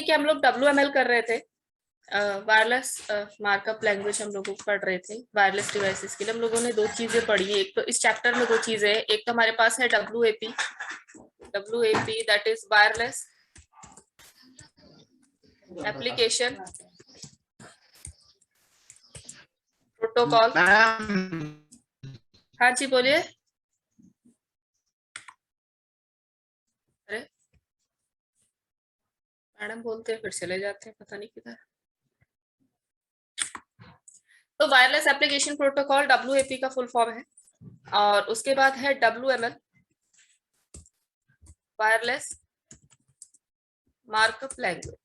ठीक है, हम लोग WML कर रहे थे, वायरलेस मार्कअप लैंग्वेज हम लोग पढ़ रहे थे वायरलेस डिवाइसेस के लिए। हम लोगों ने दो चीजें पढ़ी, एक तो इस चैप्टर में दो चीजें हैं। एक तो हमारे पास है WAP that is wireless application protocol. हाँ जी बोलिए। अरे मैडम बोलते हैं फिर चले जाते हैं, पता नहीं किधर। तो वायरलेस एप्लीकेशन प्रोटोकॉल WAP का फुल फॉर्म है, और उसके बाद है WML वायरलेस मार्कअप लैंग्वेज।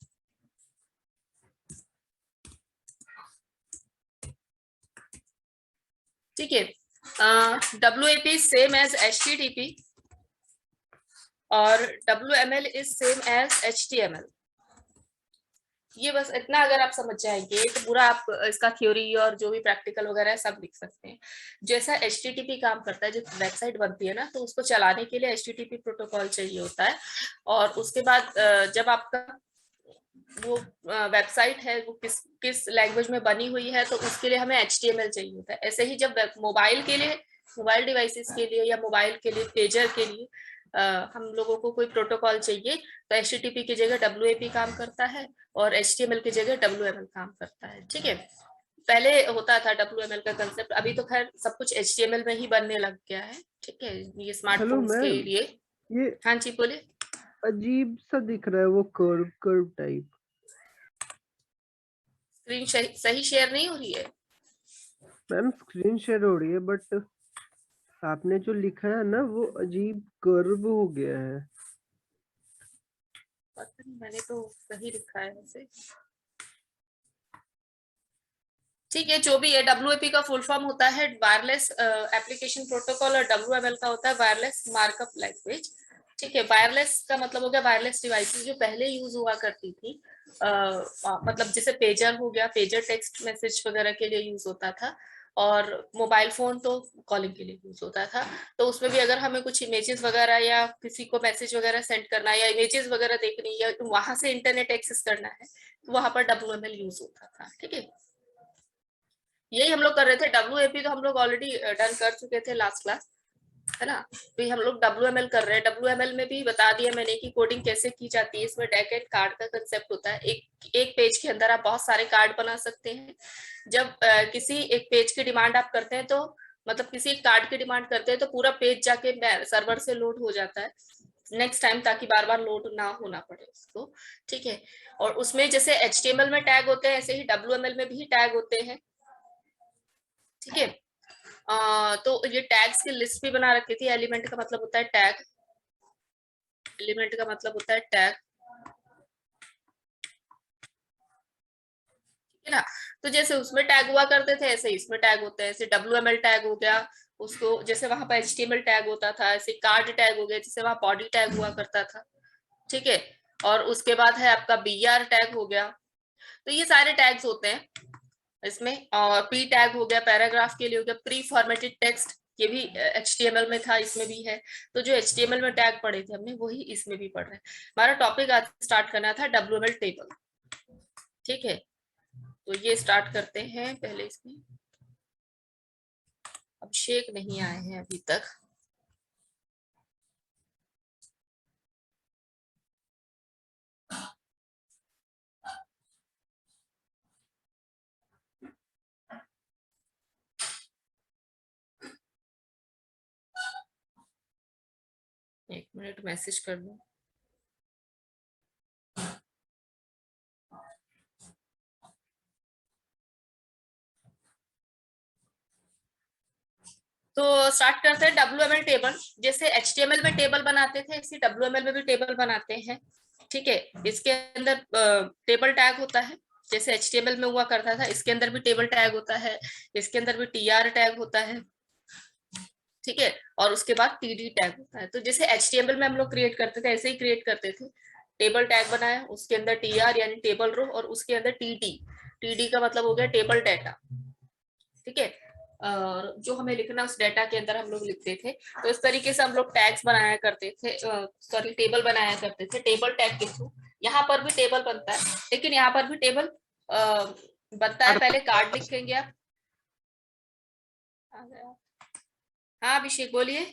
ठीक है, WAP सेम एज HTTP और WML is same as HTML। ये बस इतना अगर आप समझ जाएंगे तो पूरा आप इसका थ्योरी और जो भी प्रैक्टिकल वगैरह है सब लिख सकते हैं। जैसा HTTP काम करता है, जब वेबसाइट बनती है ना तो उसको चलाने के लिए HTTP प्रोटोकॉल चाहिए होता है, और उसके बाद जब आपका वो वेबसाइट है वो किस लैंग्वेज में बनी हुई है तो उसके लिए हमें HTML चाहिए होता है। ऐसे ही जब मोबाइल के लिए, मोबाइल डिवाइसेस के लिए या मोबाइल के लिए पेजर के लिए हम लोगों को कोई प्रोटोकॉल चाहिए तो HTTP की जगह WAP काम करता है और HTML की जगह WML काम करता है। ठीक है, पहले होता था WML का कंसेप्ट, अभी तो खैर सब कुछ HTML में ही बनने लग गया है। ठीक है, ये स्मार्टफोन्स के लिए। ये हाँ जी बोलिए। अजीब सा दिख रहा है वो कर्व टाइप। स्क्रीन सही शेयर नहीं हो रही है मैम, स्क्रीन शेयर हो रही है बट आपने जो लिखा है ना वो अजीब कर्व हो गया है। पता नहीं, मैंने तो सही लिखा है वैसे। ठीक है, जो भी है, WAP का फुल फॉर्म होता है वायरलेस एप्लीकेशन प्रोटोकॉल और WML का होता है वायरलेस मार्कअप लैंग्वेज। ठीक है, वायरलेस का मतलब हो गया वायरलेस डिवाइसेस जो पहले यूज हुआ करती थी, मतलब जैसे पेजर हो गया, पेजर टेक्स्ट मैसेज वगैरह के लिए यूज होता था, और मोबाइल फोन तो कॉलिंग के लिए यूज होता था। तो उसमें भी अगर हमें कुछ इमेजेस वगैरह या किसी को मैसेज वगैरह सेंड करना है या इमेजेस वगैरह देखनी है या वहां से इंटरनेट एक्सेस करना है तो वहां पर WML यूज होता था। ठीक है, यही हम लोग कर रहे थे। WAP तो हम लोग ऑलरेडी डन कर चुके थे लास्ट क्लास, है ना। तो हम लोग WML कर रहे हैं। WML में भी बता दिया मैंने कि कोडिंग कैसे की जाती है। इसमें डेक एंड कार्ड का कंसेप्ट होता है। एक पेज के अंदर आप बहुत सारे कार्ड बना सकते हैं। जब किसी एक पेज की डिमांड आप करते हैं तो मतलब किसी एक कार्ड की डिमांड करते हैं तो पूरा पेज जाके सर्वर से लोड हो जाता है नेक्स्ट टाइम, ताकि बार बार लोड ना होना पड़े उसको। ठीक है, और उसमें जैसे HTML में टैग होते हैं ऐसे ही WML में भी टैग होते हैं। ठीक है, तो ये टैग्स की लिस्ट भी बना रखी थी। एलिमेंट का मतलब होता है टैग, एलिमेंट का मतलब होता है टैग, ठीक है ना। तो जैसे उसमें टैग हुआ करते थे ऐसे इसमें टैग होते हैं। जैसे WML टैग हो गया, उसको जैसे वहां पर HTML टैग होता था, ऐसे कार्ड टैग हो गया जैसे वहां बॉडी टैग हुआ करता था। ठीक है, और उसके बाद है आपका BR टैग हो गया। तो ये सारे टैग्स होते हैं इसमें। और P टैग हो गया, पैराग्राफ के लिए हो गया। प्री फॉर्मेटेड टेक्स्ट, ये भी HTML में था, इसमें भी है। तो जो HTML में टैग पढ़े थे हमने वही इसमें भी पढ़ रहे हैं। हमारा टॉपिक आज स्टार्ट करना था WML टेबल। ठीक है, तो ये स्टार्ट करते हैं। पहले इसमें अभिषेक नहीं आए हैं अभी तक। एक मिनट मैसेज कर दूं। तो स्टार्ट करते हैं WML टेबल। जैसे HTML में टेबल बनाते थे इसी WML में भी टेबल बनाते हैं। ठीक है, इसके अंदर टेबल टैग होता है जैसे HTML में हुआ करता था। इसके अंदर भी टेबल टैग होता है, इसके अंदर भी TR टैग होता है। ठीक है, और उसके बाद TD टैग होता है। तो जैसे HTML में हम लोग क्रिएट करते थे ऐसे ही क्रिएट करते थे। टेबल टैग बनाया, उसके अंदर TR यानी टेबल रो, और उसके अंदर TD का मतलब हो गया टेबल डेटा। ठीक है, और जो हमें लिखना उस डेटा के अंदर हम लोग लिखते थे। तो इस तरीके से हम लोग टैग्स बनाया करते थे, सॉरी टेबल बनाया करते थे टेबल टैग के थ्रू। यहाँ पर भी टेबल बनता है, लेकिन यहाँ पर भी टेबल बनता है। पहले कार्ड लिखेंगे आप। हाँ अभिषेक बोलिए।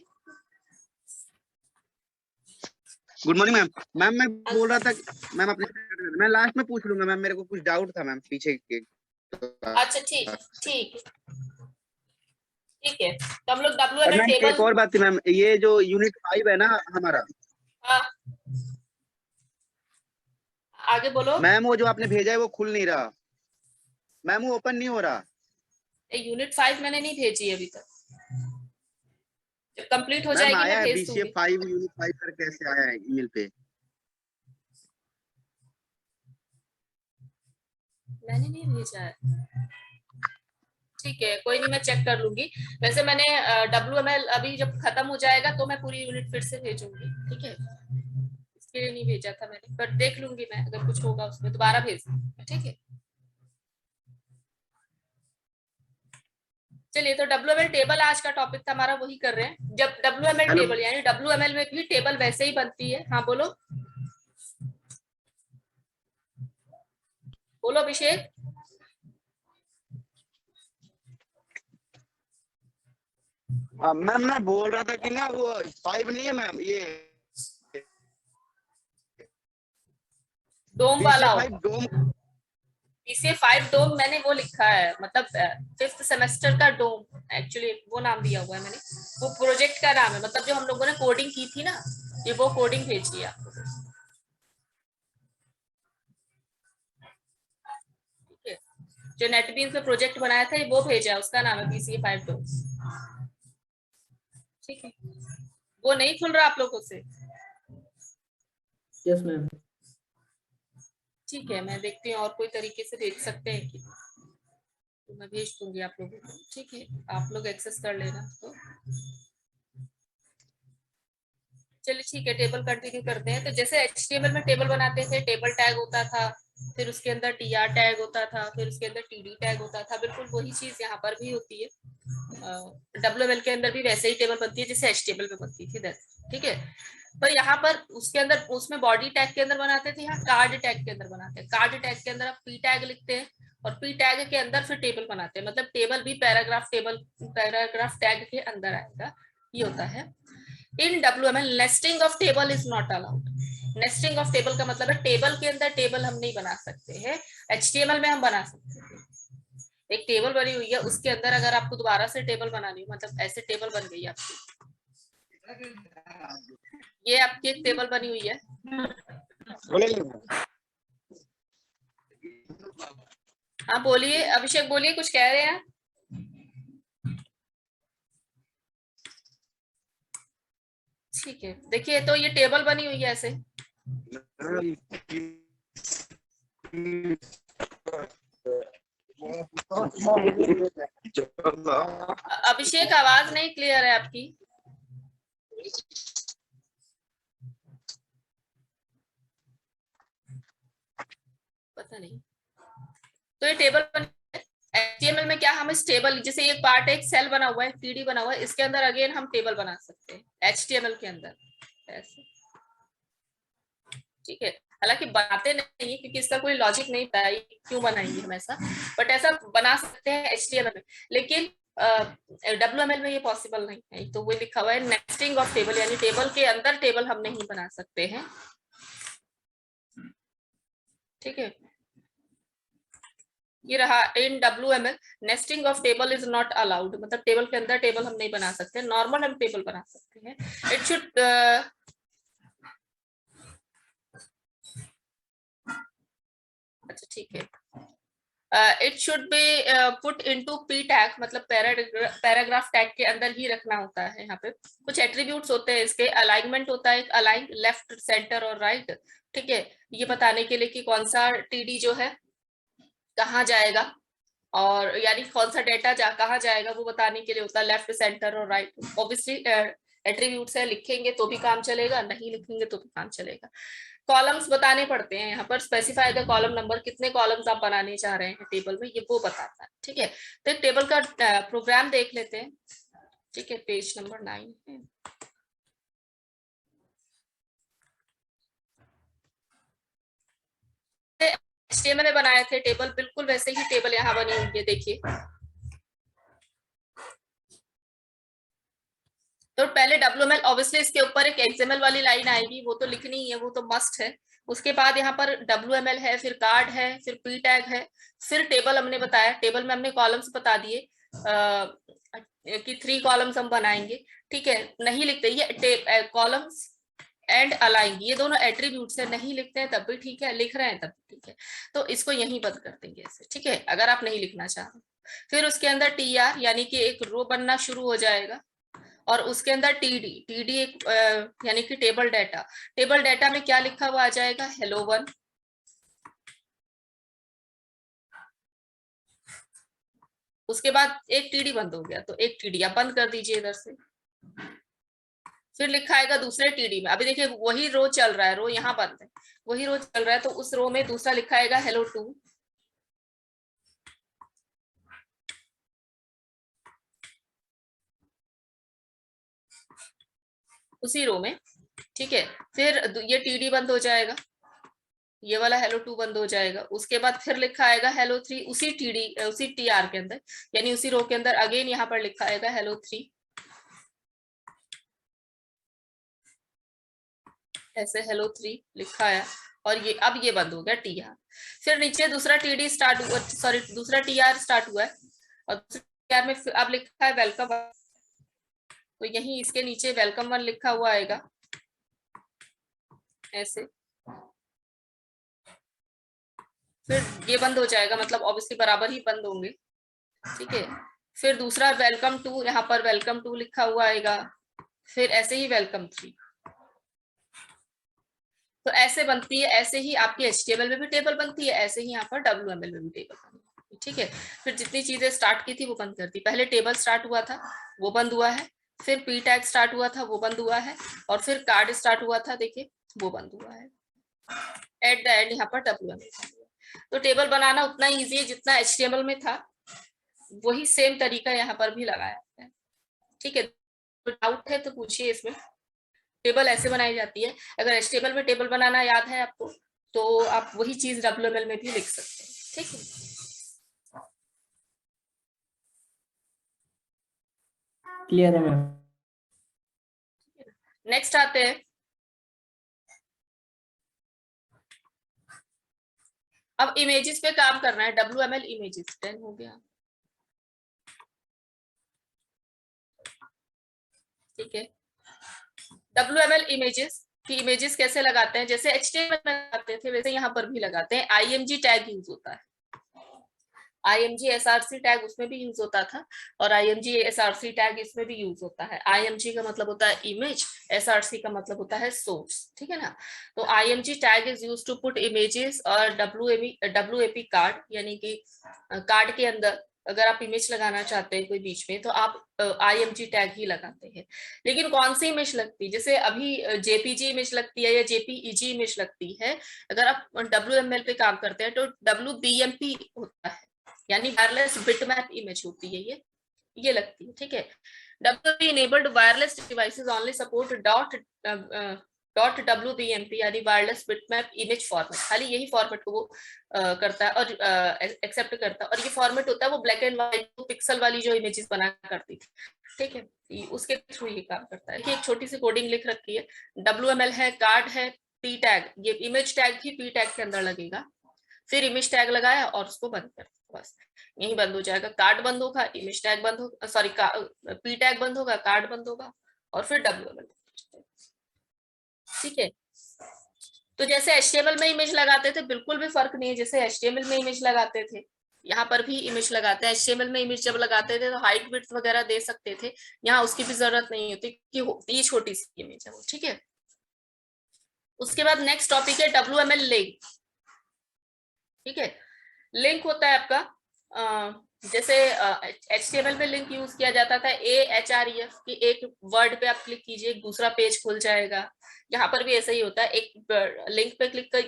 Good morning ma'am. मैम मैं बोल रहा था मैम अपने मैं लास्ट में पूछ लूंगा मैम, मेरे को कुछ डाउट था मैम पीछे के। अच्छा ठीक ठीक ठीक है, तो हम लोग WML मैम टेबल। एक और बात थी मैम, ये जो यूनिट 5 है ना हमारा, हाँ आगे बोलो। मैम वो जो आपने भेजा है वो खुल नहीं रहा मैम, वो ओपन नहीं हो रहा। यूनिट 5 मैंने नहीं भेजी अभी तक, जब कंप्लीट हो मैम जाएगी आया मैं है भेज BCA दूंगी। 5 यूनिट 5 कर कैसे आया है ईमेल पे? मैंने नहीं भेजा है। ठीक है कोई नहीं, मैं चेक कर लूंगी। वैसे मैंने WML अभी जब खत्म हो जाएगा तो मैं पूरी यूनिट फिर से भेजूंगी, ठीक है। इसके लिए नहीं भेजा था मैंने, बट देख लूंगी मैं, अगर कुछ होगा उसमें दोबारा भेज दूंगी, ठीक है। चलिए, तो WML टेबल आज का टॉपिक था हमारा, वही कर रहे हैं। जब WML हेलो टेबल यानी WML में भी टेबल वैसे ही बनती है। हाँ बोलो बोलो अभिषेक। मैम मैं बोल रहा था कि ना वो 5 नहीं है मैम, ये डोम BCA वाला 5 होगा। डोम। BCA 5 डोम मैंने वो लिखा है, मतलब 5th सेमेस्टर का डोम, एक्चुअली वो नाम दिया हुआ है मैंने। वो प्रोजेक्ट का नाम है, मतलब जो हम लोगों ने कोडिंग की थी ना, ये वो कोडिंग भेजी है आपको, ठीक है। जो नेटबीन्स में प्रोजेक्ट बनाया था वो भेजा है, उसका नाम है BCA 5 डोम, ठीक है। वो नहीं खुल रहा आप लोगों से? Yes ma'am. ठीक है, मैं देखती हूँ और कोई तरीके से भेज सकते हैं कि, तो मैं भेज दूंगी आप लोगों को, ठीक है। आप लोग एक्सेस कर लेना। तो चलिए ठीक है, टेबल कंटिन्यू करते हैं। तो जैसे HTML में टेबल बनाते थे, टेबल टैग होता था, फिर उसके अंदर TR टैग होता था, फिर उसके अंदर TD टैग होता था, बिल्कुल वही चीज यहाँ पर भी होती है। WML के अंदर भी वैसे ही टेबल बनती है जैसे HTML में बनती थी, ठीक है। पर यहाँ पर उसके अंदर, उसमें बॉडी टैग के अंदर बनाते थे, यहाँ कार्ड टैग के अंदर बनाते हैं। कार्ड टैग के अंदर आप P टैग लिखते हैं, और P टैग के अंदर फिर टेबल बनाते हैं, मतलब टेबल भी पैराग्राफ टैग के अंदर आएगा, ये होता है। इन WML nesting of table is not allowed. Nesting of table का मतलब है टेबल के अंदर टेबल हम नहीं बना सकते हैं। HTML में हम बना सकते हैं, एक टेबल बनी हुई है, उसके अंदर अगर आपको दोबारा से टेबल बनानी हो, मतलब ऐसे टेबल बन गई आपकी, ये आपकी एक टेबल बनी हुई है। हाँ बोलिए अभिषेक, बोलिए, कुछ कह रहे हैं? ठीक है, देखिए तो ये टेबल बनी हुई है ऐसे। अभिषेक आवाज नहीं क्लियर है आपकी। पता नहीं, तो ये टेबल बन HTML में क्या, हम इस टेबल, जैसे एक पार्ट है, एक सेल बना हुआ है, PD बना हुआ है, इसके अंदर अगेन हम टेबल बना सकते हैं HTML के अंदर ऐसे, ठीक है। हालांकि बनाते नहीं है क्योंकि इसका कोई लॉजिक नहीं था क्यों बनाएंगे हम ऐसा, बट ऐसा बना सकते हैं HTML में, लेकिन WML में ये पॉसिबल नहीं है। तो वो लिखा हुआ है नेस्टिंग ऑफ टेबल, यानी टेबल के अंदर टेबल हम नहीं बना सकते हैं, ठीक है। ये रहा इन WML nesting of table is not allowed, मतलब टेबल के अंदर टेबल हम नहीं बना सकते, नॉर्मल हम टेबल बना सकते हैं। इट शुड अच्छा ठीक है, it should be put into P tag, मतलब पैराग्राफ टैग के अंदर ही रखना होता है। यहाँ पे कुछ एट्रीब्यूट्स होते हैं इसके, अलाइनमेंट होता है, एक अलाइन लेफ्ट, सेंटर और राइट, ठीक है। ये बताने के लिए कि कौन सा TD जो है कहाँ जाएगा, और यानी कौन सा डेटा कहाँ जाएगा, वो बताने के लिए होता है लेफ्ट, सेंटर और राइट। ऑब्वियसली एट्रीब्यूट्स है, लिखेंगे तो भी काम चलेगा, नहीं लिखेंगे तो भी काम चलेगा। कॉलम्स बताने पड़ते हैं, यहाँ पर स्पेसिफाई द कॉलम नंबर, कितने कॉलम्स आप बनाने चाह रहे हैं टेबल में, ये वो बताता है, ठीक है। तो एक टेबल का प्रोग्राम देख लेते हैं, ठीक है। पेज नंबर 9 है। HTML में बनाए थे टेबल, बिल्कुल वैसे ही टेबल यहाँ बनी हुई है, देखिए। तो पहले WML, ऑब्वियसली इसके ऊपर एक XML वाली लाइन आएगी, वो तो लिखनी ही है, वो तो मस्ट है। उसके बाद यहाँ पर WML है, फिर कार्ड है, फिर p टैग है, फिर टेबल हमने बताया, टेबल में हमने कॉलम्स बता दिए कि 3 कॉलम्स हम बनाएंगे, ठीक है। नहीं लिखते ये कॉलम्स एंड अलाइन, ये दोनों एट्रीब्यूट्स है, नहीं लिखते हैं तब भी ठीक है, लिख रहे हैं तब भी ठीक है। तो इसको यहीं बंद कर देंगे ऐसे, ठीक है, अगर आप नहीं लिखना चाहो। फिर उसके अंदर TR यानी कि एक रो बनना शुरू हो जाएगा, और उसके अंदर TD एक यानी कि टेबल डाटा। टेबल डाटा में क्या लिखा हुआ आ जाएगा, hello1। उसके बाद एक TD बंद हो गया, तो एक TD आप बंद कर दीजिए इधर से। फिर लिखा आएगा दूसरे TD में, अभी देखिए वही रो चल रहा है, रो यहाँ बंद है, वही रो चल रहा है, तो उस रो में दूसरा लिखा आएगा hello2। उसी रो में, ठीक है। फिर ये TD बंद हो जाएगा, ये वाला hello2 बंद हो जाएगा। उसके बाद फिर लिखा आएगा hello3 उसी TR के अंदर, यानी उसी रो के अंदर अगेन यहाँ पर लिखा आएगा hello3, ऐसे hello3 लिखा है, और ये अब ये बंद हो गया TR। फिर नीचे दूसरा TD स्टार्ट हुआ, सॉरी दूसरा TR स्टार्ट हुआ है, और दूसरे TR में अब लिखा है वेलकम, तो यही इसके नीचे वेलकम 1 लिखा हुआ आएगा ऐसे। फिर ये बंद हो जाएगा, मतलब ऑब्वियसली बराबर ही बंद होंगे, ठीक है। फिर दूसरा वेलकम 2, यहाँ पर वेलकम 2 लिखा हुआ आएगा, फिर ऐसे ही वेलकम 3। तो ऐसे बनती है, ऐसे ही आपकी HTML में भी टेबल बनती है, ऐसे ही यहाँ पर WML में भी टेबल बनती है, ठीक है। फिर जितनी चीजें स्टार्ट की थी वो बंद कर दी, पहले टेबल स्टार्ट हुआ था वो बंद हुआ है, फिर p टैग स्टार्ट हुआ था वो बंद हुआ है, और फिर कार्ड स्टार्ट हुआ था, देखिए वो बंद हुआ है। एट द एंड यहाँ पर WML। तो टेबल बनाना उतना ईजी है जितना HTML में था, वही सेम तरीका यहाँ पर भी लगाया है, ठीक है। डाउट है तो पूछिए इसमें। टेबल ऐसे बनाई जाती है, अगर HTML में टेबल बनाना याद है आपको, तो आप वही चीज WML में भी लिख सकते हैं, ठीक है। क्लियर है मैम। नेक्स्ट आते हैं, अब इमेजेस पे काम करना है, WML इमेजेस 10 हो गया, ठीक है। WML इमेजेस की इमेजेस कैसे लगाते हैं, जैसे HTML में लगाते थे वैसे यहाँ पर भी लगाते हैं। IMG टैग यूज होता है, IMG SRC टैग उसमें भी यूज होता था, और IMG SRC टैग इसमें भी यूज होता है। IMG का मतलब होता है इमेज, SRC का मतलब होता है सोर्स, ठीक है ना। तो IMG tag is use to put images और WAP कार्ड, यानी कि कार्ड के अंदर अगर आप इमेज लगाना चाहते हैं कोई बीच में, तो आप IMG टैग ही लगाते हैं। लेकिन कौन सी इमेज लगती है, जैसे अभी JPG इमेज लगती है या JPEG इमेज लगती है, अगर आप WML पे काम करते हैं तो WBMP होता है, यानी वायरलेस बिटमैप इमेज होती है, ये लगती है, ठीक है। WP enabled wireless devices only support .WBMP यानी वायरलेस बिटमैप इमेज फॉर्मेट, खाली यही फॉर्मेट को वो करता है और एक्सेप्ट करता है, और ये फॉर्मेट होता है वो ब्लैक एंड व्हाइट पिक्सल वाली जो इमेजेस बना करती थी, ठीक है, उसके थ्रू ये काम करता है। एक छोटी सी कोडिंग लिख रखी है, WML है, कार्ड है, p टैग, ये इमेज टैग भी p टैग के अंदर लगेगा, फिर इमेज टैग लगाया और उसको बंद कर दिया, बस यही बंद हो जाएगा। कार्ड बंद होगा, इमेज टैग बंद होगा, सॉरी p टैग बंद होगा, कार्ड बंद होगा, और फिर WML, ठीक है। तो जैसे HTML में इमेज लगाते थे बिल्कुल भी फर्क नहीं है, जैसे HTML में इमेज लगाते थे यहाँ पर भी इमेज लगाते हैं। HTML में इमेज जब लगाते थे तो हाइट विड्थ वगैरह दे सकते थे, यहाँ उसकी भी जरूरत नहीं होती कि ये छोटी सी इमेज है वो, ठीक है। उसके बाद नेक्स्ट टॉपिक है WML लिंक, ठीक है। लिंक होता है आपका जैसे HTML में लिंक यूज किया जाता था AHREF कि एक वर्ड पे आप क्लिक कीजिए एक दूसरा पेज खुल जाएगा, यहाँ पर भी ऐसा ही होता है, एक लिंक पे क्लिक कर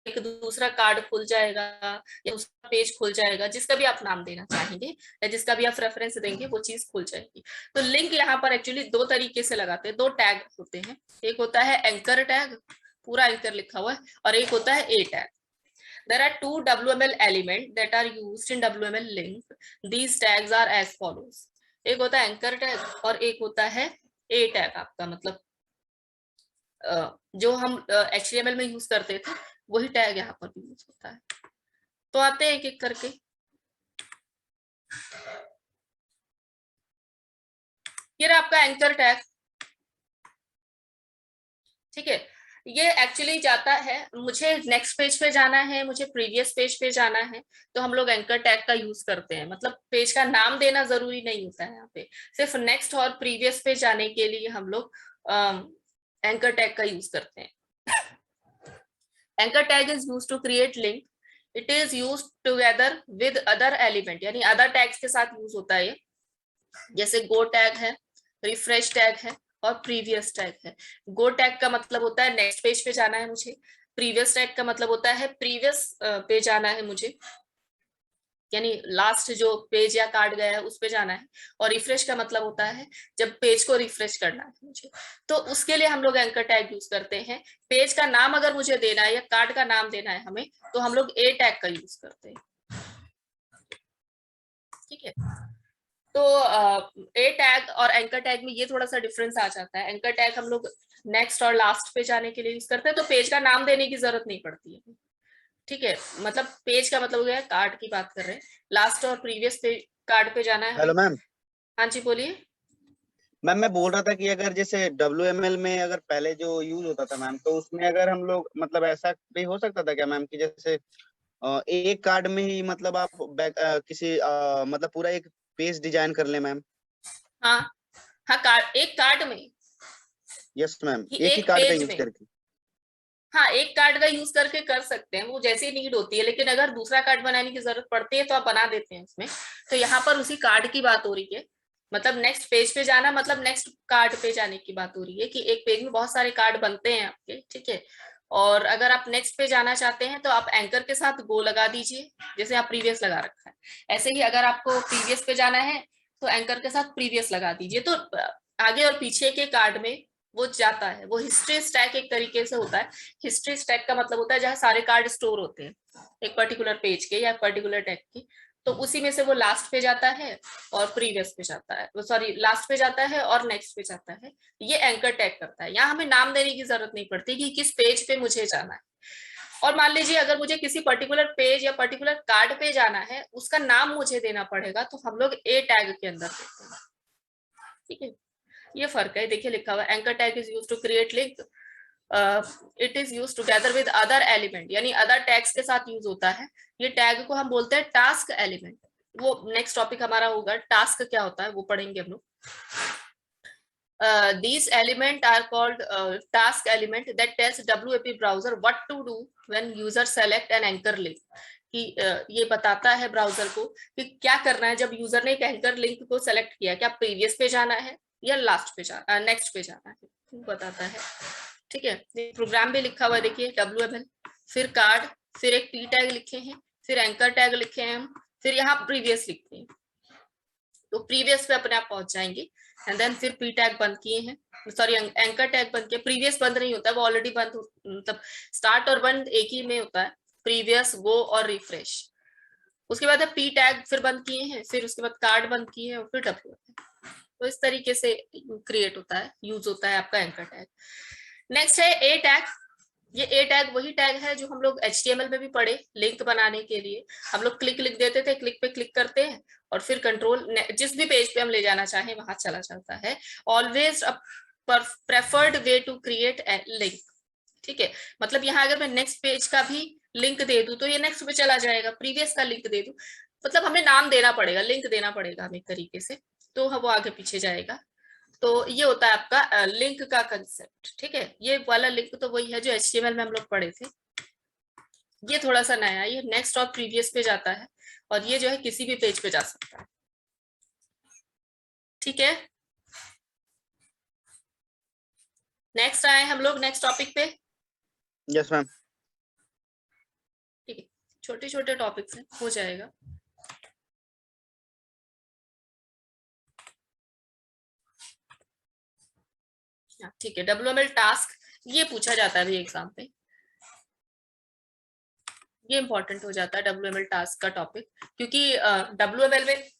एक दूसरा कार्ड खुल जाएगा या दूसरा पेज खुल जाएगा, जिसका भी आप नाम देना चाहेंगे या जिसका भी आप रेफरेंस देंगे वो चीज खुल जाएगी। तो लिंक यहाँ पर एक्चुअली दो तरीके से लगाते हैं, दो टैग होते हैं, एक होता है एंकर टैग, पूरा एंकर लिखा हुआ है, और एक होता है ए tag. There are two WML element that are used in WML link. These tags are as follows. एक होता है एंकर टैग और एक होता है ए टैग। आपका मतलब जो हम HTML में यूज करते थे वही टैग यहाँ पर भी यूज होता है। तो आते हैं एक एक करके। ये रहा आपका एंकर टैग, ठीक है। ये एक्चुअली जाता है, मुझे नेक्स्ट पेज पे जाना है, मुझे प्रीवियस पेज पे जाना है, तो हम लोग एंकर टैग का यूज करते हैं। मतलब पेज का नाम देना जरूरी नहीं होता है यहाँ पे, सिर्फ नेक्स्ट और प्रीवियस पे जाने के लिए हम लोग एंकर टैग का यूज करते हैं। Anchor tag is use to create link. It is use together with other element, यानी अदर टैग्स के साथ यूज होता है। जैसे गो टैग है, रिफ्रेश टैग है और प्रीवियस टैग है। गो टैग का मतलब होता है नेक्स्ट पेज पे जाना है मुझे, प्रीवियस टैग का मतलब होता है प्रीवियस पे जाना है मुझे, यानी लास्ट जो पेज या कार्ड गया है उस पे जाना है। और रिफ्रेश का मतलब होता है जब पेज को रिफ्रेश करना है मुझे, तो उसके लिए हम लोग एंकर टैग यूज करते हैं। पेज का नाम अगर मुझे देना है या कार्ड का नाम देना है हमें, तो हम लोग ए टैग का यूज करते हैं, ठीक है। तो ए टैग और एंकर टैग में ये थोड़ा सा डिफरेंस आ जाता है। एंकर टैग हम लोग नेक्स्ट और लास्ट पे जाने के लिए यूज करते हैं, तो पेज का नाम देने की जरूरत नहीं पड़ती है, ठीक है। मतलब पेज का मतलब हो गया, कार्ड की बात कर रहे हैं, लास्ट और प्रीवियस पे कार्ड पे जाना है। Hello ma'am. हाँ जी बोलिए। मैम मैं बोल रहा था कि अगर जैसे WML में अगर पहले जो यूज होता था मैम, तो उसमें अगर हम लोग मतलब ऐसा भी हो सकता था क्या मैम कि जैसे एक कार्ड में ही मतलब आप किसी मतलब पूरा एक पेज डिजाइन कर ले मैम? हाँ हाँ, कार्ड, एक कार्ड में, यस मैम, कि एक ही एक कार्ड का पेज यूज में, करके। हाँ एक कार्ड का यूज करके कर सकते हैं, वो जैसी नीड होती है। लेकिन अगर दूसरा कार्ड बनाने की जरूरत पड़ती है तो आप बना देते हैं उसमें। तो यहाँ पर उसी कार्ड की बात हो रही है, मतलब नेक्स्ट पेज पे जाना, मतलब नेक्स्ट कार्ड पे जाने की बात हो रही है कि एक पेज में बहुत सारे कार्ड बनते हैं आपके, ठीक है। और अगर आप नेक्स्ट पे जाना चाहते हैं तो आप एंकर के साथ गो लगा दीजिए, जैसे आप प्रीवियस लगा रखा है। ऐसे ही अगर आपको प्रीवियस पे जाना है तो एंकर के साथ प्रीवियस लगा दीजिए, तो आगे और पीछे के कार्ड में वो जाता है। वो हिस्ट्री स्टैक एक तरीके से होता है। हिस्ट्री स्टैक का मतलब होता है जहाँ सारे कार्ड स्टोर होते हैं एक पर्टिकुलर पेज के या पर्टिकुलर टैग की, तो उसी में से वो लास्ट पे जाता है और प्रीवियस पे जाता है, वो सॉरी लास्ट पे जाता है और नेक्स्ट पे जाता है। ये एंकर टैग करता है। यहाँ हमें नाम देने की जरूरत नहीं पड़ती कि किस पेज पे मुझे जाना है। और मान लीजिए अगर मुझे किसी पर्टिकुलर पेज या पर्टिकुलर कार्ड पे जाना है, उसका नाम मुझे देना पड़ेगा, तो हम लोग ए टैग के अंदर देते हैं, ठीक है। ये फर्क है, देखिए लिखा हुआ anchor tag is used to create link, it is use together with other element, यानी अदर टैग्स के साथ यूज होता है। ये टैग को हम बोलते हैं टास्क एलिमेंट। वो नेक्स्ट टॉपिक हमारा होगा, टास्क क्या होता है वो पढ़ेंगे हम लोग। These element are called task element that tells WAP browser what to do when user select an anchor link, कि ये बताता है ब्राउजर को कि क्या करना है जब यूजर ने एक एंकर लिंक को सेलेक्ट किया, क्या प्रीवियस पे जाना है या लास्ट पे जाना, नेक्स्ट पे जाना है, बताता है, ठीक है। प्रोग्राम भी लिखा हुआ है देखिए, WML, फिर कार्ड, फिर एक पी टैग लिखे हैं, फिर एंकर टैग लिखे हैं हम, फिर यहाँ प्रीवियस लिखते हैं, तो प्रीवियस पे अपने आप पहुंच जाएंगे। एंड देन फिर पी टैग बंद किए हैं, सॉरी एंकर टैग बंद किया। प्रीवियस बंद नहीं होता, वो ऑलरेडी बंद, मतलब स्टार्ट और बंद एक ही में होता है, प्रीवियस, गो और रिफ्रेश। उसके बाद पी टैग फिर बंद किए हैं, फिर उसके बाद कार्ड बंद किए हैं और फिर डब्ल्यू। तो इस तरीके से क्रिएट होता है, यूज होता है आपका एंकर टैग। नेक्स्ट है ए टैग। ये ए टैग वही टैग है जो हम लोग HTML में भी पढ़े, लिंक बनाने के लिए हम लोग क्लिक लिख देते थे, क्लिक पे क्लिक करते हैं और फिर कंट्रोल जिस भी पेज पे हम ले जाना चाहें वहां चला जाता है। Always a preferred way to create a link, ठीक है। मतलब यहाँ अगर मैं नेक्स्ट पेज का भी लिंक दे दूं तो ये नेक्स्ट पे चला जाएगा, प्रीवियस का लिंक दे दूं, मतलब हमें नाम देना पड़ेगा, लिंक देना पड़ेगा हमें एक तरीके से, तो वो आगे पीछे जाएगा। तो ये होता है आपका लिंक का कंसेप्ट, ठीक है। ये वाला लिंक तो वही है जो HTML में हम लोग पढ़े थे। ये थोड़ा सा नया है, ये नेक्स्ट और प्रीवियस पे जाता है, और ये जो है किसी भी पेज पे जा सकता है, ठीक है। नेक्स्ट आए हम लोग नेक्स्ट टॉपिक पे। Yes ma'am. ठीक है, छोटे छोटे टॉपिक्स हैं, हो जाएगा। ठीक है, WML टास्क ये पूछा जाता है भी एग्जाम पे। ये इंपॉर्टेंट हो जाता है WML टास्क का टॉपिक, क्योंकि WML में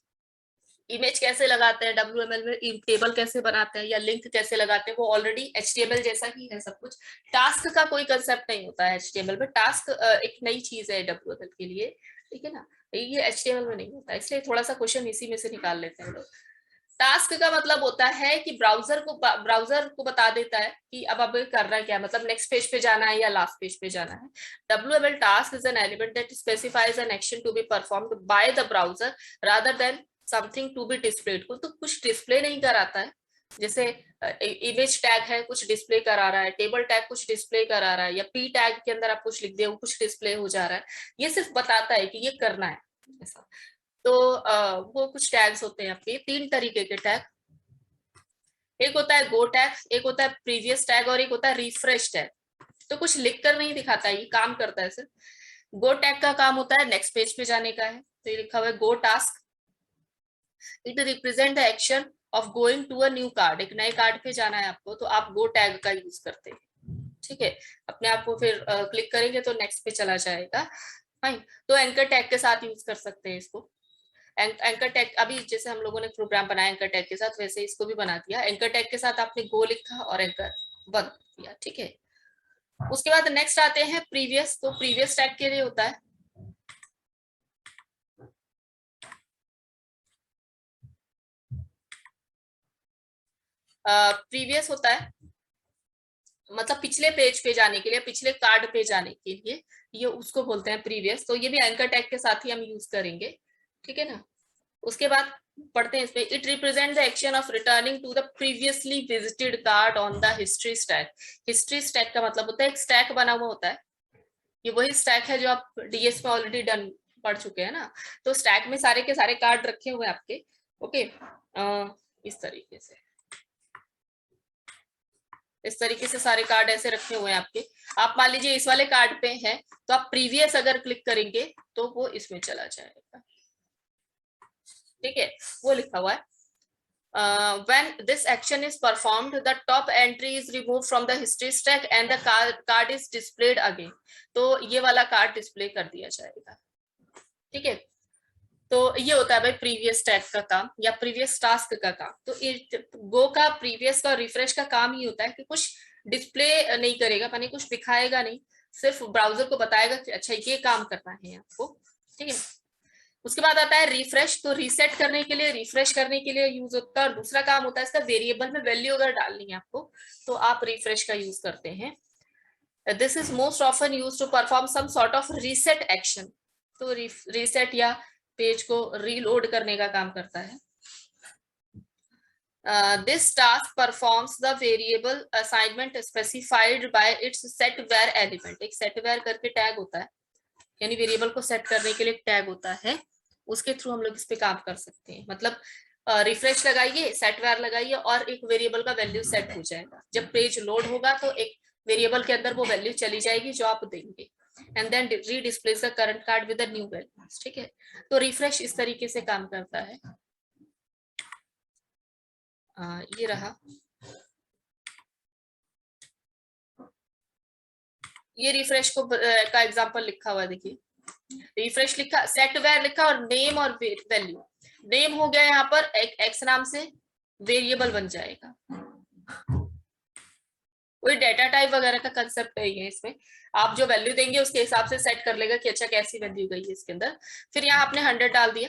इमेज कैसे लगाते हैं, WML में टेबल कैसे बनाते हैं या लिंक कैसे लगाते हैं, वो ऑलरेडी HTML जैसा ही है सब कुछ। टास्क का कोई कंसेप्ट नहीं होता है HTML में, टास्क एक नई चीज है WML के लिए, ठीक है ना, ये HTML में नहीं होता, इसलिए थोड़ा सा क्वेश्चन इसी में से निकाल लेते हैं लोग। टास्क का मतलब होता है कि ब्राउजर को बता देता है कि अब करना है क्या, मतलब नेक्स्ट पेज पे जाना है या लास्ट पेज पे जाना है। WML task is an element that specifies an action to be performed by the browser rather than something to be displayed। को तो कुछ डिस्प्ले नहीं कराता है, जैसे इमेज टैग है कुछ डिस्प्ले करा रहा है, टेबल टैग कुछ डिस्प्ले करा रहा है, या पी टैग के अंदर आप कुछ लिख दे कुछ डिस्प्ले हो जा रहा है, ये सिर्फ बताता है कि ये करना है ऐसा। तो वो कुछ टैग्स होते हैं आपके, 3 तरीके के टैग, एक होता है गो टैग, एक होता है प्रीवियस टैग और एक होता है रिफ्रेश टैग। तो कुछ लिख कर नहीं दिखाता, ये काम करता है सिर्फ। गो टैग का काम होता है नेक्स्ट पेज पे जाने का है, तो ये लिखा हुआ है go task, it represent the action of going to a new card. एक नए कार्ड पे जाना है आपको तो आप गो टैग का यूज करते हैं, ठीक है, अपने आप को फिर क्लिक करेंगे तो नेक्स्ट पे चला जाएगा। फाइन, तो एंकर टैग के साथ यूज कर सकते हैं इसको। एंकर टैग अभी जैसे हम लोगों ने प्रोग्राम बनाया एंकर टैग के साथ, वैसे इसको भी बना दिया। एंकर टैग के साथ आपने गो लिखा और एंकर बंद किया, ठीक है। उसके बाद नेक्स्ट आते हैं प्रीवियस, तो प्रीवियस टैग के लिए होता है प्रीवियस होता है मतलब पिछले पेज पे जाने के लिए, पिछले कार्ड पे जाने के लिए, ये उसको बोलते हैं प्रीवियस। तो ये भी एंकर टैग के साथ ही हम यूज करेंगे, ठीक है ना। उसके बाद पढ़ते हैं इसमें, it represent the action of returning to the previously visited card on the history stack. History stack का मतलब होता है एक स्टैक बना हुआ होता है, ये वही स्टैक है जो आप डीएस में ऑलरेडी डन पढ़ चुके हैं ना। तो स्टैक में सारे के सारे कार्ड रखे हुए हैं आपके, ओके, इस तरीके से सारे कार्ड ऐसे रखे हुए हैं आपके। आप मान लीजिए इस वाले कार्ड पे हैं, तो आप प्रीवियस अगर क्लिक करेंगे तो वो इसमें चला जाएगा, ठीक है, वो लिखा हुआ है। When this action is performed, the top entry is removed from the history stack and the card is displayed again। तो ये वाला कार्ड डिस्प्ले कर दिया जाएगा, ठीक है। तो ये होता है भाई प्रीवियस टैग का काम या प्रीवियस टास्क का काम। तो गो का प्रीवियस का रिफ्रेश का काम ही होता है कि कुछ डिस्प्ले नहीं करेगा, माने कुछ दिखाएगा नहीं, सिर्फ ब्राउजर को बताएगा कि अच्छा ये काम करना है आपको, ठीक है। उसके बाद आता है रिफ्रेश, तो रीसेट करने के लिए, रिफ्रेश करने के लिए यूज होता है। और दूसरा काम होता है इसका वेरिएबल में वैल्यू अगर डालनी है आपको तो आप रिफ्रेश का यूज करते हैं। This is most often use to perform some sort of reset action. तो रीसेट या पेज को रीलोड करने का काम करता है। This task performs the variable assignment specified by its setVar element। एक setVar करके टैग होता है, यानी वेरिएबल को सेट करने के लिए एक टैग होता है, उसके थ्रू हम लोग इस पे काम कर सकते हैं। मतलब रिफ्रेश लगाइए, setVar लगाइए और एक वेरिएबल का वैल्यू सेट हो जाएगा। जब पेज लोड होगा तो एक वेरिएबल के अंदर वो वैल्यू चली जाएगी जो आप देंगे, and then redisplace the current card with the new values, ठीक है। तो रिफ्रेश इस तरीके से काम करता है। ये रहा, ये रिफ्रेश को का एग्जांपल लिखा हुआ है, देखिए रिफ्रेश लिखा, setVar लिखा और नेम और वैल्यू। नेम हो गया यहाँ पर एक्स नाम से, वेरिएबल बन जाएगा। कोई डेटा टाइप वगैरह का कंसेप्ट नहीं है इसमें, आप जो वैल्यू देंगे उसके हिसाब से सेट कर लेगा कि अच्छा कैसी वैल्यू गई है इसके अंदर। फिर यहाँ आपने 100 डाल दिया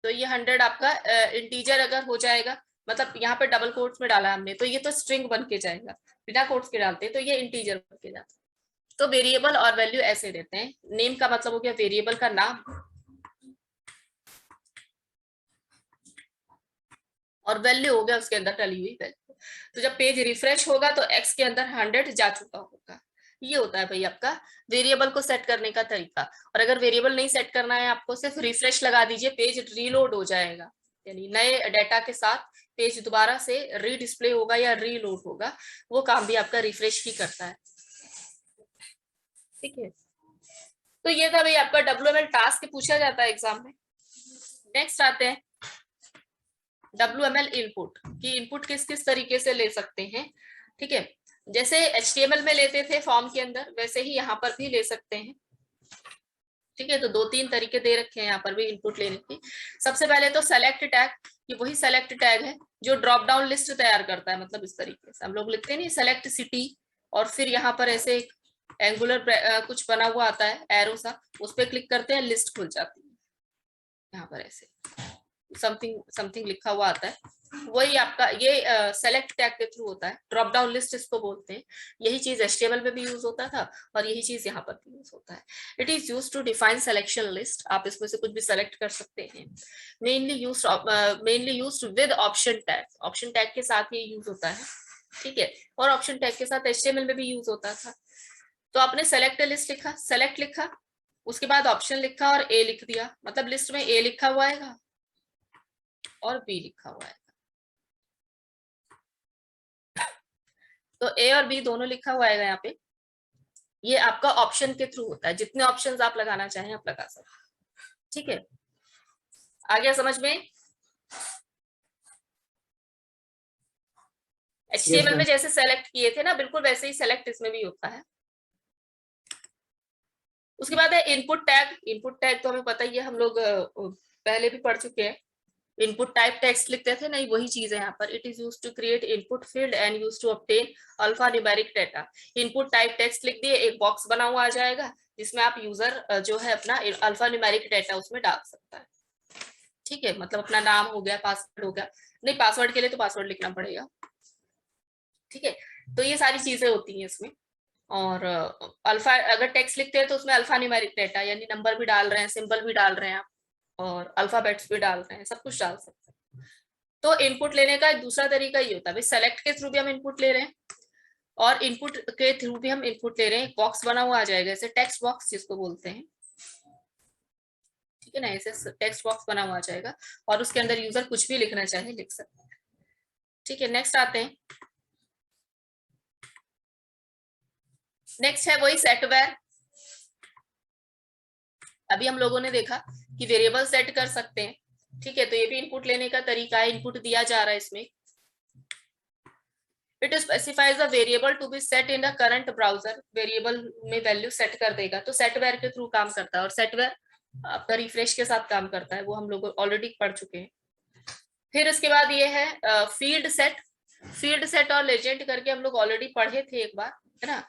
तो ये 100 आपका इंटीजर अगर हो जाएगा, मतलब यहाँ पे डबल कोट्स में डाला हमने तो ये तो स्ट्रिंग बन के जाएगा, बिना कोट्स के डालते तो ये इंटीजर बन के जाता है। तो वेरिएबल और वैल्यू ऐसे देते हैं। नेम का मतलब हो गया वेरिएबल का नाम, और वैल्यू हो गया उसके अंदर डली हुई वैल्यू। तो जब पेज रिफ्रेश होगा तो एक्स के अंदर 100 जा चुका होगा। ये होता है भाई आपका वेरिएबल को सेट करने का तरीका। और अगर वेरिएबल नहीं सेट करना है आपको, सिर्फ रिफ्रेश लगा दीजिए, पेज रीलोड हो जाएगा, यानी नए डाटा के साथ पेज दोबारा से रीडिस्प्ले होगा या रीलोड होगा। वो काम भी आपका रिफ्रेश ही करता है, ठीक है। तो ये था भाई आपका WML टास्क पूछा जाता है एग्जाम में। नेक्स्ट आते हैं WML इनपुट, कि इनपुट किस किस तरीके से ले सकते हैं, ठीक है। जैसे HTML में लेते थे फॉर्म के अंदर, वैसे ही यहाँ पर भी ले सकते हैं। ठीक है, तो 2-3 तरीके दे रखे हैं यहाँ पर भी इनपुट लेने की। सबसे पहले तो सेलेक्ट टैग, ये वही सेलेक्ट टैग है जो ड्रॉप डाउन लिस्ट तैयार करता है। मतलब इस तरीके से हम लोग लिखते नहीं, सेलेक्ट सिटी, और फिर यहाँ पर ऐसे एक एंगुलर कुछ बना हुआ आता है एरो सा, उस पर क्लिक करते हैं, लिस्ट खुल जाती है। यहाँ पर ऐसे समथिंग लिखा हुआ आता है, वही आपका ये सेलेक्ट टैग के थ्रू होता है, ड्रॉप डाउन लिस्ट इसको बोलते हैं। यही चीज HTML में भी यूज होता था और यही चीज यहाँ पर भी यूज होता है। It is used to define selection list, आप इसमें से कुछ भी सेलेक्ट कर सकते हैं। Mainly used with option tag, option tag के साथ ये यूज होता है, ठीक है, और ऑप्शन टैग के साथ HTML में भी यूज होता था। तो आपने सेलेक्ट लिस्ट लिखा, सेलेक्ट लिखा, उसके बाद ऑप्शन लिखा और A लिख दिया, मतलब लिस्ट में A लिखा हुआ है और B लिखा हुआ है, तो A और B दोनों लिखा हुआ है यहाँ पे। ये आपका ऑप्शन के थ्रू होता है, जितने ऑप्शंस आप लगाना चाहें आप लगा सकते हैं, ठीक है। आ गया समझ में? HTML में जैसे सेलेक्ट किए थे ना, बिल्कुल वैसे ही सेलेक्ट इसमें भी होता है। उसके बाद है इनपुट टैग। इनपुट टैग तो हमें पता ही है, हम लोग पहले भी पढ़ चुके हैं। इनपुट टाइप टेक्स्ट लिखते थे, नहीं वही चीज है यहाँ पर। It is used to create input field and used to obtain alpha numeric data. Input type text लिख दिए, एक बॉक्स बना हुआ आ जाएगा जिसमें आप यूजर जो है अपना अल्फा न्यूमेरिक डाटा उसमें डाल सकता है, ठीक है। मतलब अपना नाम हो गया, पासवर्ड हो गया, नहीं पासवर्ड के लिए तो पासवर्ड लिखना पड़ेगा, ठीक है। तो ये सारी चीजें होती हैं इसमें। और अल्फा अगर टेक्स्ट लिखते हैं तो उसमें अल्फा न्यूमेरिक डाटा यानी नंबर भी डाल रहे हैं, सिंबल भी डाल रहे हैं आप, और अल्फाबेट्स भी डाल रहे हैं, सब कुछ डाल सकते हैं। तो इनपुट लेने का एक दूसरा तरीका ये होता है भाई, सेलेक्ट के थ्रू भी हम इनपुट ले रहे हैं और इनपुट के थ्रू भी हम इनपुट ले रहे हैं। एक बॉक्स बना हुआ आ जाएगा, जैसे टेक्स्ट बॉक्स जिसको बोलते हैं, ठीक है ना, ऐसे टेक्स्ट बॉक्स बना हुआ आ जाएगा और उसके अंदर यूजर कुछ भी लिखना चाहे लिख सकते हैं, ठीक है। नेक्स्ट आते हैं, नेक्स्ट है वही सेटवेयर। अभी हम लोगों ने देखा कि वेरिएबल सेट कर सकते हैं, ठीक है, तो ये भी इनपुट लेने का तरीका है। इनपुट दिया जा रहा है इसमें, it specifies a variable to be set in the current browser. Variable में वैल्यू सेट कर देगा, तो सेटवेयर के थ्रू काम करता है। और सेटवेयर आपका रिफ्रेश के साथ काम करता है, वो हम लोग ऑलरेडी पढ़ चुके हैं। फिर इसके बाद ये है फील्ड सेट। फील्ड सेट और लेजेंड करके हम लोग ऑलरेडी पढ़े थे एक बार, है ना।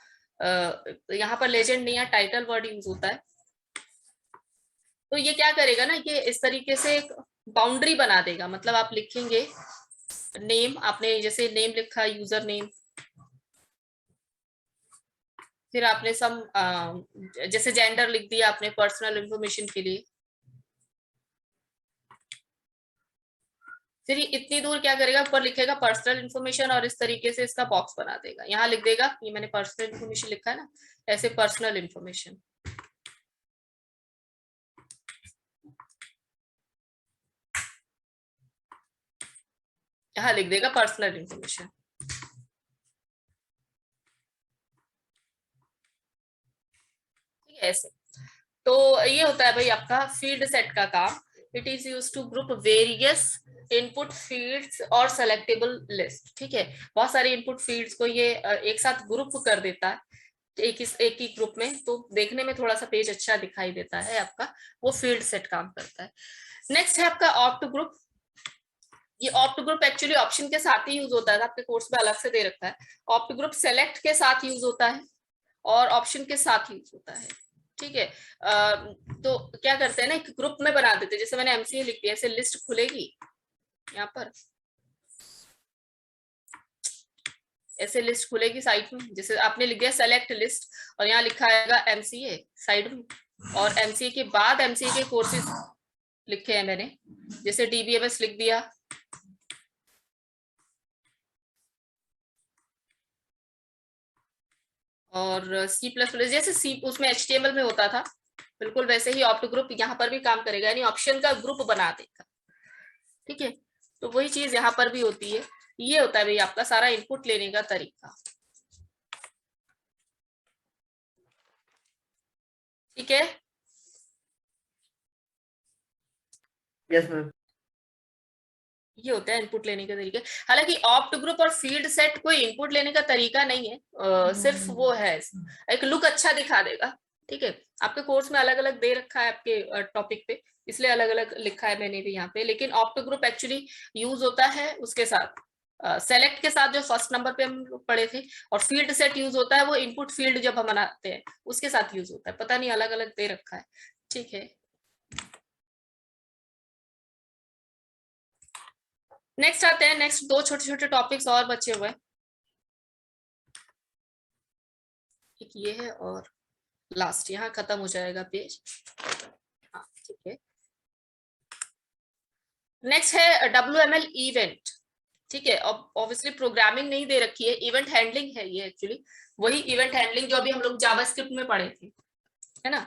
यहाँ पर लेजेंड नहीं है, टाइटल वर्ड यूज होता है। तो ये क्या करेगा ना, ये इस तरीके से एक बाउंड्री बना देगा। मतलब आप लिखेंगे नेम, आपने जैसे नेम लिखा, यूजर नेम, फिर आपने सम जैसे जेंडर लिख दिया आपने पर्सनल इंफॉर्मेशन के लिए। फिर इतनी दूर क्या करेगा, ऊपर लिखेगा पर्सनल इंफॉर्मेशन और इस तरीके से इसका बॉक्स बना देगा। यहाँ लिख देगा, ये मैंने पर्सनल इंफॉर्मेशन लिखा है ना, ऐसे पर्सनल इंफॉर्मेशन, यहाँ लिख देगा पर्सनल इंफॉर्मेशन, ठीक है ऐसे। तो ये होता है भाई आपका फील्ड सेट का काम। It is used to group various input fields और सेलेक्टेबल लिस्ट, ठीक है। बहुत सारे इनपुट फील्ड्स को ये एक साथ ग्रुप कर देता है एक ही ग्रुप में, तो देखने में थोड़ा सा पेज अच्छा दिखाई देता है आपका, वो फील्ड सेट काम करता है। नेक्स्ट है आपका ऑप्ट ग्रुप। ये ऑप्ट ग्रुप एक्चुअली ऑप्शन के साथ ही यूज होता है, आपके कोर्स में अलग से दे रखा है। ऑप्ट ग्रुप सेलेक्ट के साथ यूज होता है और ऑप्शन के साथ यूज होता है, ठीक है। तो क्या करते हैं ना, एक ग्रुप में बना देते हैं। जैसे मैंने MCA लिख दिया, ऐसे लिस्ट खुलेगी यहाँ पर, ऐसे लिस्ट खुलेगी साइड में। जैसे आपने लिख दिया सेलेक्ट लिस्ट और यहाँ लिखा आएगा MCA साइड में, और MCA के बाद MCA के कोर्सेज लिखे हैं मैंने, जैसे DBMS लिख दिया, और C++ जैसे C उसमें HTML में होता था, बिल्कुल वैसे ही ऑप्ट ग्रुप यहाँ पर भी काम करेगा, यानी ऑप्शन का ग्रुप बना देगा, ठीक है। तो वही चीज यहाँ पर भी होती है। ये होता है भाई आपका सारा इनपुट लेने का तरीका, ठीक है। Yes ma'am. ये होता है इनपुट लेने का तरीका। हालांकि ऑप्ट ग्रुप और फील्ड सेट कोई इनपुट लेने का तरीका नहीं है, सिर्फ वो है एक लुक अच्छा दिखा देगा, ठीक है, आपके कोर्स में अलग अलग दे रखा है आपके टॉपिक पे, इसलिए अलग अलग लिखा है मैंने भी यहाँ पे। लेकिन ऑप्टो ग्रुप एक्चुअली यूज होता है उसके साथ सेलेक्ट के साथ, जो फर्स्ट नंबर पे हम लोग पढ़े थे, और फील्ड सेट यूज होता है वो इनपुट फील्ड जब हम बनाते हैं उसके साथ यूज होता है। पता नहीं अलग अलग दे रखा है, ठीक है। नेक्स्ट आते हैं, नेक्स्ट दो छोटे छोटे टॉपिक्स और बचे हुए हैं, एक ये है और लास्ट, यहाँ खत्म हो जाएगा पेज। हाँ ठीक है, नेक्स्ट है WML इवेंट। ठीक है, ऑब्वियसली प्रोग्रामिंग नहीं दे रखी है, इवेंट हैंडलिंग है ये एक्चुअली, वही इवेंट हैंडलिंग जो अभी हम लोग जावास्क्रिप्ट में पढ़े थे, है ना।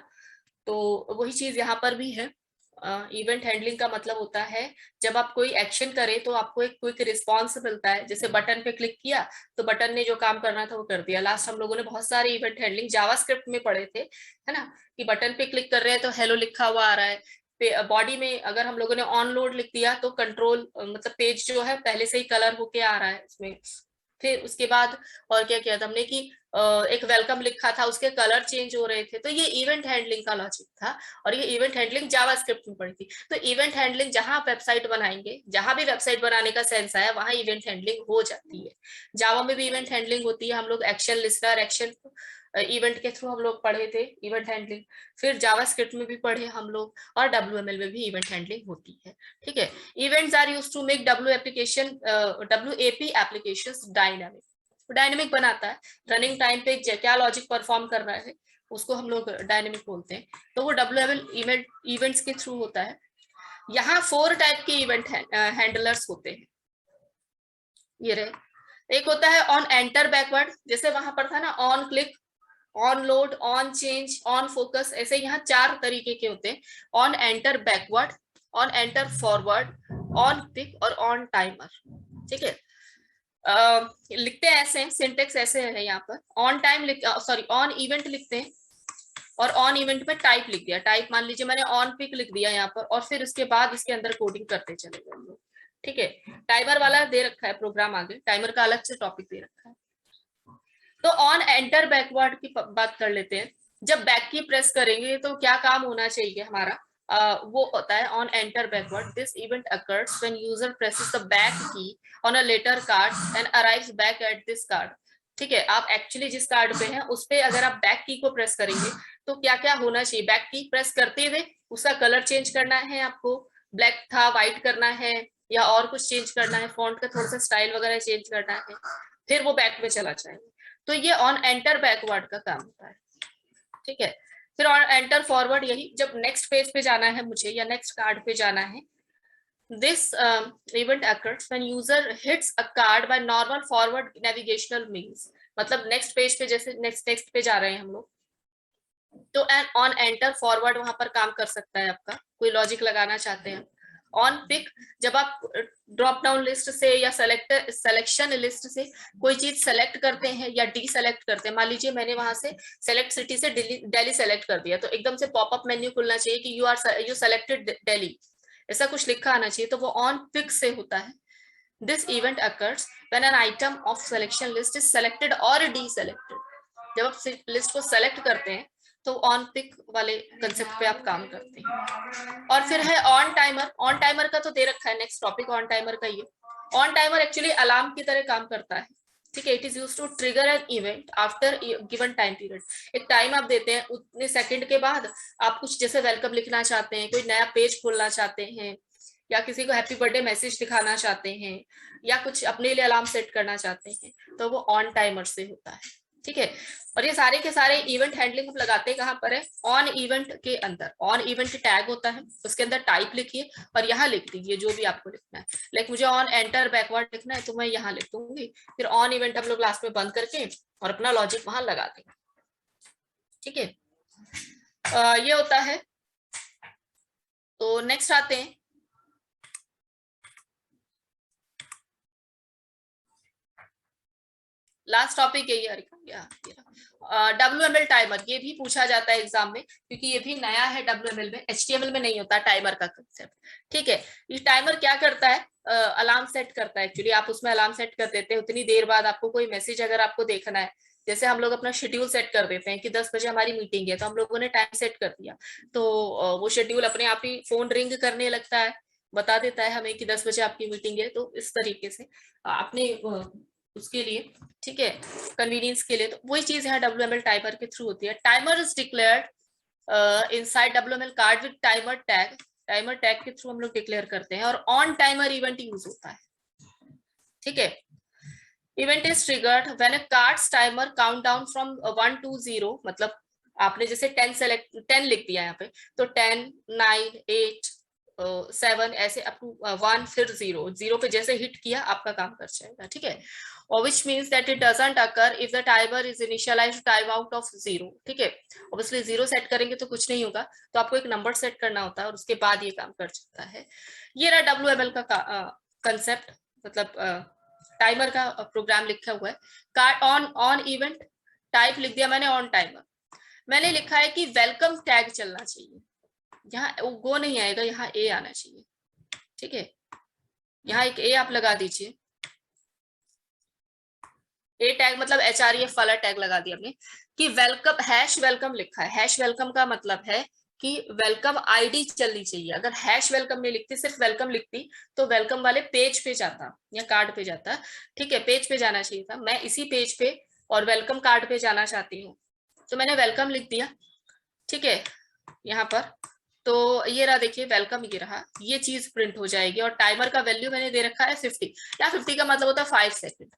तो वही चीज यहाँ पर भी है। इवेंट हैंडलिंग का मतलब होता है जब आप कोई एक्शन करें तो आपको एक क्विक रिस्पॉन्स मिलता है, जैसे बटन पे क्लिक किया तो बटन ने जो काम करना था वो कर दिया। लास्ट हम लोगों ने बहुत सारे इवेंट हैंडलिंग जावास्क्रिप्ट में पढ़े थे, है ना, कि बटन पे क्लिक कर रहे हैं तो हेलो लिखा हुआ आ रहा है, बॉडी में अगर हम लोगों ने ऑन लोड लिख दिया तो कंट्रोल मतलब पेज जो है पहले से ही कलर होके आ रहा है उसमें। फिर उसके बाद और क्या किया था हमने कि एक वेलकम लिखा था, उसके कलर चेंज हो रहे थे, तो ये इवेंट हैंडलिंग का लॉजिक था, और ये इवेंट हैंडलिंग जावास्क्रिप्ट में पड़ी थी। तो इवेंट हैंडलिंग जहां आप वेबसाइट बनाएंगे, जहां भी वेबसाइट बनाने का सेंस आया वहां इवेंट हैंडलिंग हो जाती है। जावा में भी इवेंट हैंडलिंग होती है, हम लोग एक्शन लिस्टर, एक्शन इवेंट के थ्रू हम लोग पढ़े थे इवेंट हैंडलिंग। फिर जावास्क्रिप्ट में भी पढ़े हम लोग, और WML में भी इवेंट हैंडलिंग होती है। ठीक है, events are used to make WAP applications dynamic बनाता है। रनिंग टाइम पे क्या लॉजिक परफॉर्म कर रहा है उसको हम लोग डायनेमिक बोलते हैं, तो वो WML इवेंट्स के थ्रू होता है। यहाँ 4 टाइप के इवेंट हैंडलर्स होते हैं, ये रहे। एक होता है ऑन एंटर बैकवर्ड, जैसे वहां पर था ना on click, on load, on change, on focus, ऐसे यहाँ 4 तरीके के होते हैं। On enter backward, on enter forward, on pick और ऑन टाइमर। ठीक है, लिखते हैं ऐसे, सिंटेक्स ऐसे है यहाँ पर। On time sorry on event लिखते हैं, और ऑन इवेंट में टाइप लिख दिया, टाइप मान लीजिए मैंने ऑन पिक लिख दिया यहाँ पर, और फिर उसके बाद इसके अंदर कोडिंग करते चले गए हम लोग। ठीक है, टाइमर वाला दे रखा है प्रोग्राम आगे, टाइमर का अलग से टॉपिक दे रखा है। तो ऑन एंटर बैकवर्ड की बात कर लेते हैं। जब बैक की प्रेस करेंगे तो क्या काम होना चाहिए हमारा, वो होता है on enter backward, this event occurs when user presses the back key on a letter card and arrives back at this card. ठीक है, आप एक्चुअली जिस कार्ड पे हैं उस पे अगर आप बैक की को प्रेस करेंगे तो क्या क्या होना चाहिए, बैक की प्रेस करते हुए उसका कलर चेंज करना है आपको, ब्लैक था व्हाइट करना है, या और कुछ चेंज करना है, फॉन्ट का थोड़ा सा स्टाइल वगैरह चेंज करना है, फिर वो बैक में चला जाएगा। तो ये ऑन एंटर बैकवर्ड का काम होता है। ठीक है, फिर ऑन एंटर फॉरवर्ड, यही जब नेक्स्ट पेज पे जाना है मुझे या नेक्स्ट कार्ड पे जाना है, this event occurs when user hits a card by normal forward navigational means. मतलब नेक्स्ट पेज पे, जैसे नेक्स्ट पे जा रहे हैं हम लोग, तो ऑन एंटर फॉरवर्ड वहां पर काम कर सकता है आपका, कोई लॉजिक लगाना चाहते हैं। ऑन पिक, जब आप ड्रॉप डाउन लिस्ट से या सिलेक्शन लिस्ट से कोई चीज सेलेक्ट करते हैं या डी सेलेक्ट करते हैं, मान लीजिए मैंने वहां से सेलेक्ट सिटी से दिल्ली सेलेक्ट कर दिया, तो एकदम से पॉपअप मेन्यू खुलना चाहिए कि यू सेलेक्टेड दिल्ली, ऐसा कुछ लिखा आना चाहिए, तो वो ऑन पिक से होता है। This event occurs when an item of selection list is selected और डीसेलेक्टेड। जब आप लिस्ट को सेलेक्ट करते हैं तो ऑन पिक वाले कंसेप्ट पे आप काम करते हैं। और फिर है ऑन टाइमर, ऑन टाइमर का तो दे रखा है नेक्स्ट टॉपिक ऑन टाइमर का। ये ऑन टाइमर एक्चुअली अलार्म की तरह काम करता है। ठीक है, it is used to trigger an event after given time period. एक टाइम आप देते हैं, उतने सेकंड के बाद आप कुछ जैसे वेलकम लिखना चाहते हैं, कोई नया पेज खोलना चाहते हैं, या किसी को हैप्पी बर्थडे मैसेज दिखाना चाहते हैं, या कुछ अपने लिए अलार्म सेट करना चाहते हैं, तो वो ऑन टाइमर से होता है। ठीक है, और ये सारे के सारे इवेंट हैंडलिंग हम लगाते हैं कहाँ पर है, ऑन इवेंट के अंदर। ऑन इवेंट टैग होता है, उसके अंदर टाइप लिखिए और यहाँ लिख दीजिए जो भी आपको लिखना है। लाइक मुझे ऑन एंटर बैकवर्ड लिखना है तो मैं यहाँ लिख दूंगी, फिर ऑन इवेंट हम लोग लास्ट में बंद करके और अपना लॉजिक वहां लगा देंगे। ठीक है, ये होता है। तो नेक्स्ट आते हैं, लास्ट टॉपिक यही WML टाइमर। ये भी पूछा जाता है एग्जाम में, क्योंकि ये भी नया है WML में, HTML में नहीं होता टाइमर का कंसेप्ट। ठीक है, ये टाइमर क्या करता है, अलार्म सेट करता है। एक्चुअली आप उसमें अलार्म सेट कर देते हैं, उतनी देर बाद आपको कोई मैसेज अगर आपको देखना है जैसे हम लोग अपना शेड्यूल सेट कर देते हैं कि 10 बजे हमारी मीटिंग है, तो हम लोगों ने टाइम सेट कर दिया, तो वो शेड्यूल अपने आप ही फोन रिंग करने लगता है, बता देता है हमें कि 10 बजे आपकी मीटिंग है। तो इस तरीके से आपने उसके लिए, ठीक है, कन्वीनियंस के लिए, तो वही चीज यहाँ WML टाइमर के थ्रू होती है। Timer is declared inside WML card with timer tag, timer tag के थ्रू हम लोग डिक्लेयर करते हैं, और ऑन टाइमर इवेंट यूज होता है, ठीक है। Event is triggered when a cards timer count down from 1 to 0, मतलब आपने जैसे 10 लिख दिया यहाँ पे, तो 10, 9, 8, 7 ऐसे अप टू 1, फिर 0 पे जैसे हिट किया आपका काम कर जाएगा, ठीक है। और which means that it doesn't occur if the timer is initialised time out of 0, ठीक है। ऑब्वियसली 0 सेट करेंगे तो कुछ नहीं होगा, तो आपको एक नंबर सेट करना होता है और उसके बाद ये काम कर सकता है। ये रहा WML का कंसेप्ट, मतलब टाइमर का प्रोग्राम लिखा हुआ है। कार्ड ऑन इवेंट टाइप लिख दिया मैंने ऑन टाइमर, मैंने लिखा है कि वेलकम टैग चलना चाहिए, यहाँ गो नहीं आएगा, यहाँ ए आना चाहिए, ठीक है। यहाँ एक ए आप लगा दीजिए, ए टैग मतलब HREF वाला टैग लगा दिया हमने कि वेलकम हैश वेलकम लिखा है। हैश वेलकम का मतलब है कि वेलकम आईडी चलनी चाहिए। अगर हैश वेलकम नहीं लिखती, सिर्फ वेलकम लिखती, तो वेलकम वाले पेज पे जाता या कार्ड पे जाता, ठीक है, पेज पे जाना चाहिए था। मैं इसी पेज पे और वेलकम कार्ड पे जाना चाहती हूँ, तो मैंने वेलकम लिख दिया, ठीक है, यहाँ पर। तो ये रहा, देखिए वेलकम, ये रहा, ये चीज प्रिंट हो जाएगी। और टाइमर का वैल्यू मैंने दे रखा है 50, या 50 का मतलब होता है 5 सेकेंड,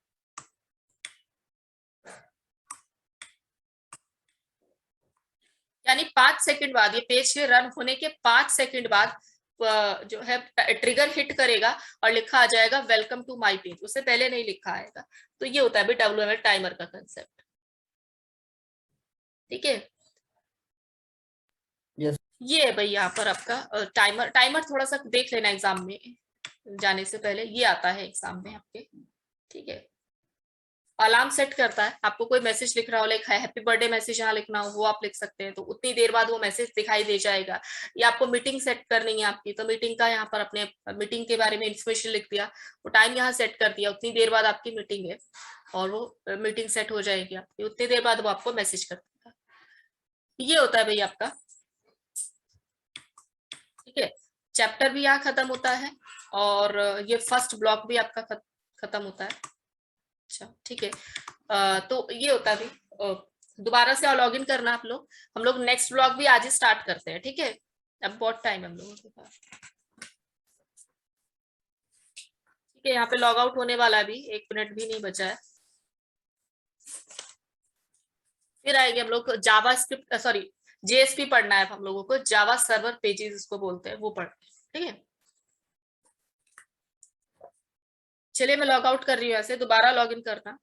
यानी 5 सेकंड बाद, ये पेज के रन होने के 5 सेकंड बाद जो है ट्रिगर हिट करेगा और लिखा आ जाएगा वेलकम टू माय पेज, उससे पहले नहीं लिखा आएगा। तो ये होता है WML टाइमर का कंसेप्ट, ठीक है। Yes. ये है भाई यहाँ पर आपका टाइमर थोड़ा सा देख लेना एग्जाम में जाने से पहले, ये आता है एग्जाम में आपके, ठीक है। अलार्म सेट करता है, आपको कोई मैसेज लिख रहा हो, लाइक हैप्पी बर्थडे मैसेज यहाँ लिखना हो, वो आप लिख सकते हैं, तो उतनी देर बाद वो मैसेज दिखाई दे जाएगा। या आपको मीटिंग सेट करनी है आपकी, तो मीटिंग का यहाँ पर अपने मीटिंग के बारे में इंफॉर्मेशन लिख दिया, वो टाइम यहाँ सेट कर दिया, उतनी देर बाद आपकी मीटिंग है और वो मीटिंग सेट हो जाएगी आपकी, उतनी देर बाद वो आपको मैसेज कर देगा। ये होता है भाई आपका, ठीक है। चैप्टर भी यहाँ खत्म होता है और ये फर्स्ट ब्लॉक भी आपका खत्म होता है। अच्छा, ठीक है। तो ये होता है भी, दोबारा से लॉग इन करना आप लोग। हम लोग नेक्स्ट ब्लॉग भी आज ही स्टार्ट करते हैं, ठीक है। अब बहुत टाइम है हम लोगों के पास, ठीक है। यहाँ पे लॉग आउट होने वाला भी 1 मिनट भी नहीं बचा है। फिर आएंगे हम लोग जावा स्क्रिप्ट, सॉरी JSP पढ़ना है हम लोगों को, जावा सर्वर पेजेस इसको बोलते हैं, वो पढ़ना है, ठीक है। चलिए मैं लॉग आउट कर रही हूँ, ऐसे दोबारा लॉग इन करना।